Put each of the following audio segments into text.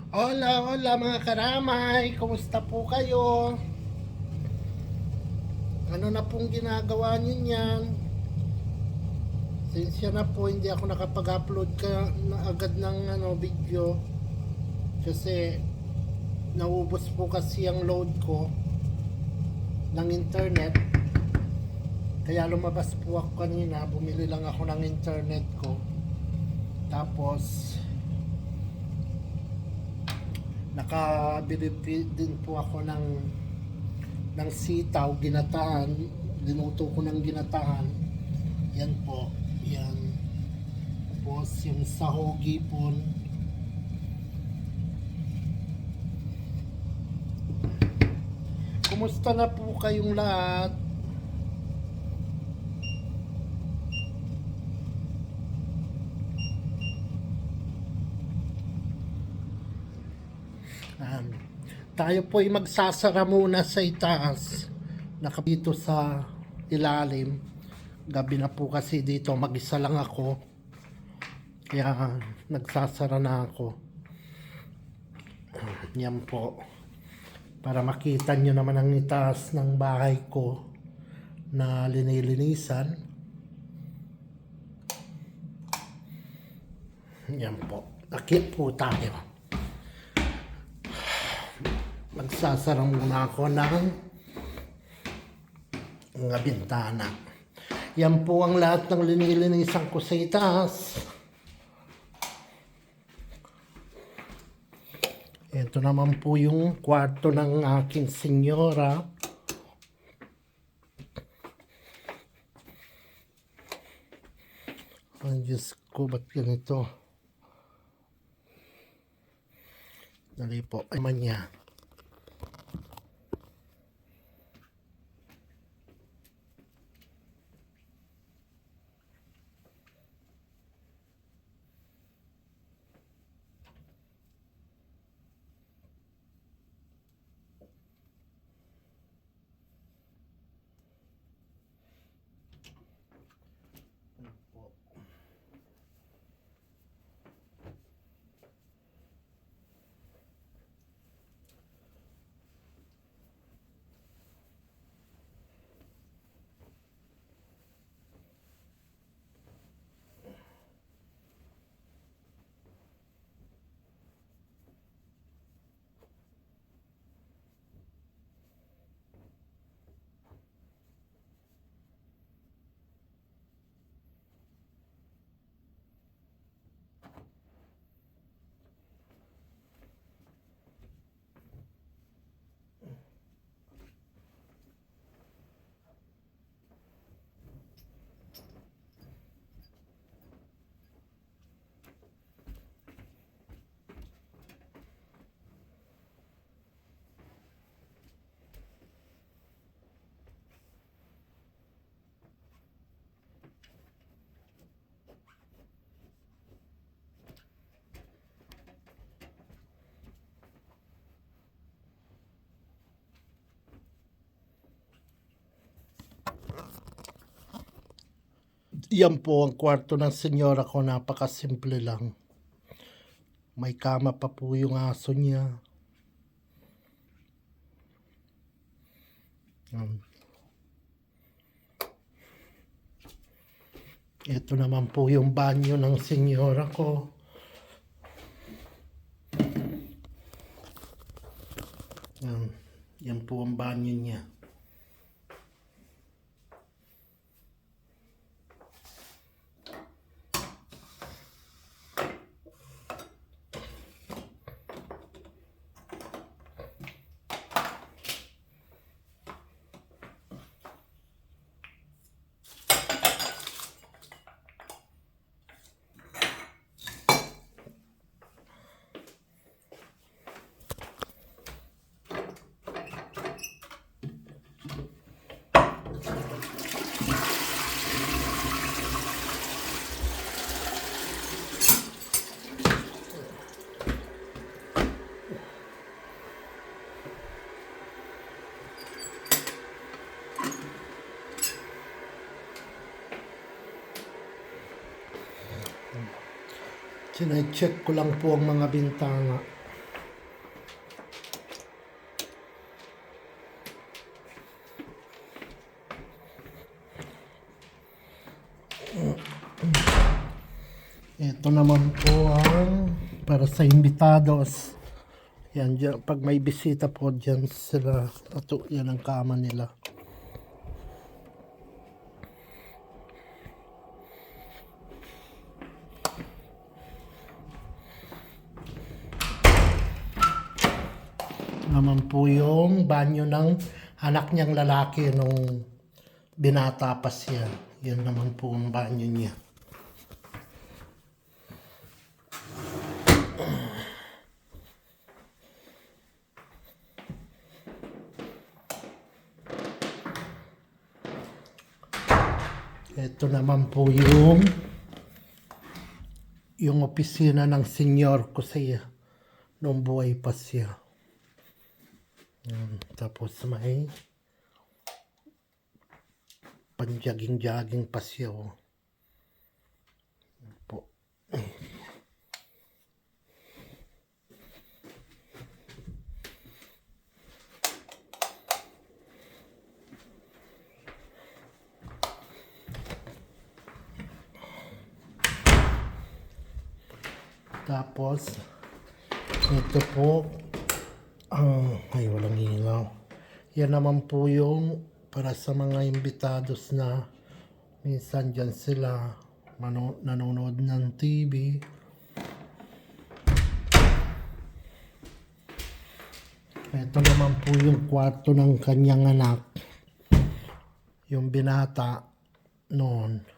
Hola, hola mga karamay! Kumusta po kayo? Ano na pong ginagawa niyan? Sinsya na po, hindi ako nakapag-upload na agad ng video kasi naubos po kasi ang load ko ng internet. Kaya lumabas po ako kanina, bumili lang ako ng internet ko. Tapos nakabili din po ako ng sitaw, ginataan. Linuto ko ng ginataan. Yan po, yan. Tapos yung sahogi po. Kumusta na po kayong lahat? Um, Tayo po ay magsasara muna sa itaas. Nakapito sa ilalim. Gabi na po kasi dito, mag-isa lang ako. Kaya nagsasara na ako. Yan po. Para makita nyo naman ang itaas ng bahay ko na linilinisan. Yan po. Akit po tayo. Magsasara muna ako ng mga bintana. Yan po ang lahat ng linilinisan ko sa itaas. Ito naman po yung kwarto ng aking senyora. Ay, Diyos ko, ba't ganito? Dali po, ay man niya. Yan po ang kwarto ng senyora ko, napakasimple lang. May kama pa po yung aso niya. Ito naman po yung banyo ng senyora ko. Yan po ang banyo niya. Sinecheck ko lang po ang mga bintana. naman po ang para sa imbitados. Yan, dyan, pag may bisita po dyan sila, ito, yan ang kama nila. Naman po yung banyo ng anak niyang lalaki nung binata pa siya. Yan naman po ang banyo niya. Ito naman po yung opisina ng senyor ko siya nung buhay pa siya. Tapos may panjaging-jaging pa siya. Po. Tapos ito po ay walang ilaw. Yan naman po yung para sa mga imbitados na minsan dyan sila nanonood ng TV. Ito naman po yung kwarto ng kanyang anak, yung binata noon.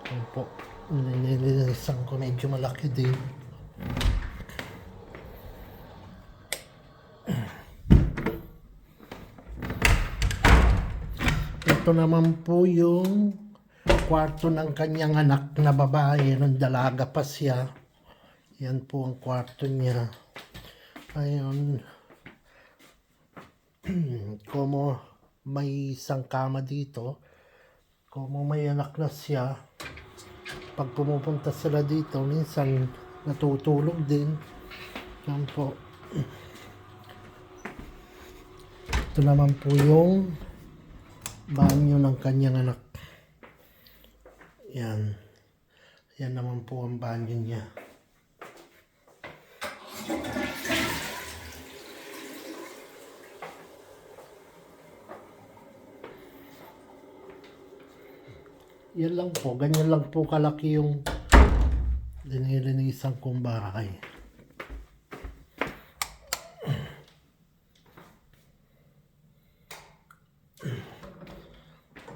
Yan po, nililisan ko, medyo malaki din. Ito naman po yung kwarto ng kanyang anak na babae nung dalaga pa siya. Yan po ang kwarto niya. Ayun. Como may isang kama dito, como may anak na siya, pag pumupunta sila dito, minsan natutulog din. Yan po. Ito naman po yung banyo ng kanyang anak. Yan. Yan naman po ang banyo niya. Yan lang po, ganyan lang po kalaki yung linilinisan kong bahay.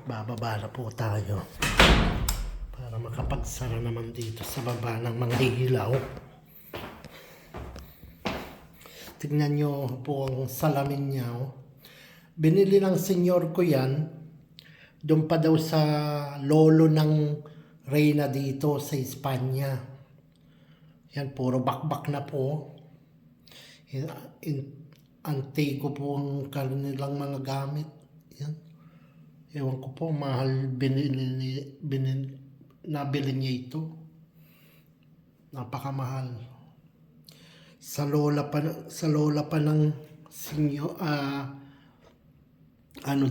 Bababa na po tayo para makapagsara naman dito sa baba ng mga ilaw. Tignan nyo po ang salamin niya. Binili ng senyor ko yan. Doon pa daw sa lolo ng reyna dito sa Espanya. Yan, puro bakbak na po. Antigo po ang kanilang mga gamit. Yan. Ewan ko po, mahal nabili niya ito. Napakamahal. Sa lola pa ng senyor,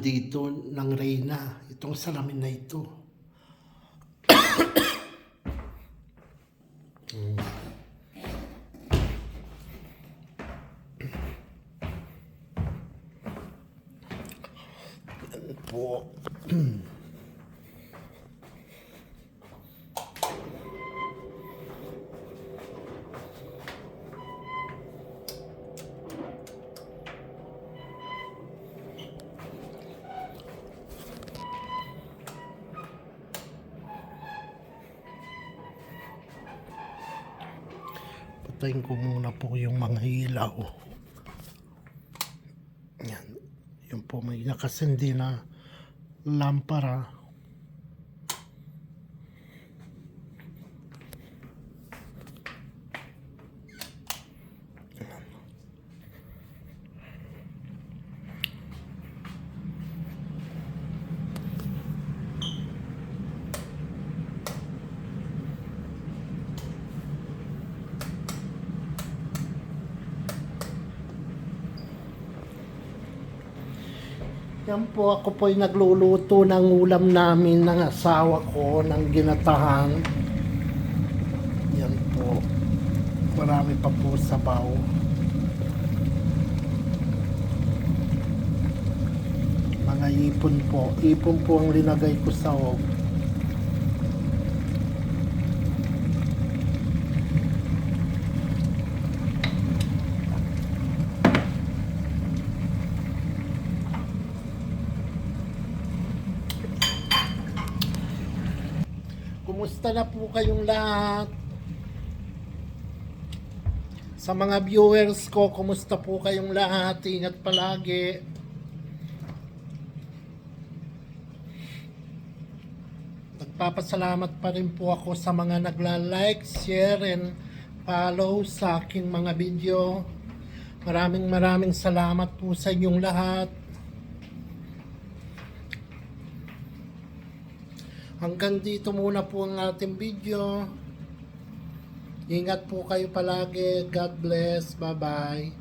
dito ng reyna, itong salamin na ito. Yan po. Patayin ko muna po yung mga ilaw. Yan. Yung po may nakasindi na lampara. Yan po, ako po ay nagluluto ng ulam namin ng asawa ko, ng ginatahan. Yan po. Marami pa po sabaw. Mga ipon po. Ipon po ang linagay ko sa og. Kumusta na po kayong lahat? Sa mga viewers ko, kumusta po kayong lahat? Ingat palagi. Nagpapasalamat pa rin po ako sa mga nagla-like, share, and follow sa aking mga video. Maraming salamat po sa inyong lahat. Hanggang dito muna po ang ating video. Ingat po kayo palagi. God bless. Bye-bye.